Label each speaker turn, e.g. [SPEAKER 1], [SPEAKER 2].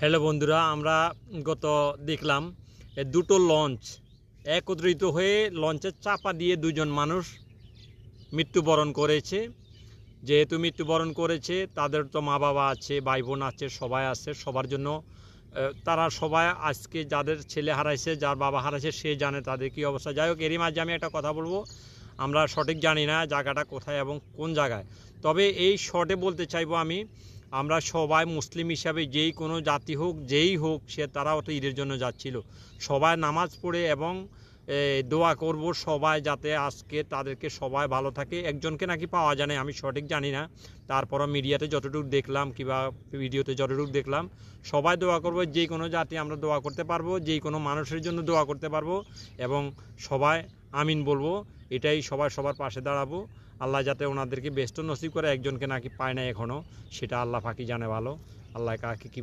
[SPEAKER 1] Hello বন্ধুরা, আমরা গত দেখলাম দুটো লঞ্চ একত্রিত হয়ে লঞ্চের চাপা দিয়ে দুজন মানুষ মৃত্যুবরণ করেছে। যেহেতু মৃত্যুবরণ করেছে, তাদের তো মা বাবা আছে, ভাই বোন আছে, সবাই আছে। সবার জন্য তারা সবাই আজকে যাদের ছেলে হারাইছে, যার বাবা হারাইছে, সে জানে তাদের কী অবস্থা। যাই হোক, এরই মাঝে আমি একটা কথা বলবো। আমরা সঠিক জানি না জায়গাটা কোথায় এবং কোন জায়গায়, তবে এই শর্টে বলতে চাইবো আমরা সবাই মুসলিম হিসাবে, যেই কোনো জাতি হোক, যেই হোক, তারাও তো ঈদের জন্য যাচ্ছিল। সবাই নামাজ পড়ে এবং দোয়া করব সবাই যাতে আজকে তাদেরকে সবাই ভালো থাকে। একজনকে নাকি পাওয়া যায় না, আমি সঠিক জানি না। তারপরও মিডিয়াতে যতটুকু দেখলাম কিংবা ভিডিওতে যতটুকু দেখলাম, সবাই দোয়া করব। যে কোনো জাতি আমরা দোয়া করতে পারবো, যে কোনো মানুষের জন্য দোয়া করতে পারবো এবং সবাই আমিন বলবো। এটাই সবাই সবার পাশে দাঁড়াবো। আল্লাহ যাতে ওনাদেরকে বেস্ট নসিব করে। একজনকে নাকি পায় না এখনও, সেটা আল্লাহ পাকি জানে ভালো। আল্লাহ কাকে কী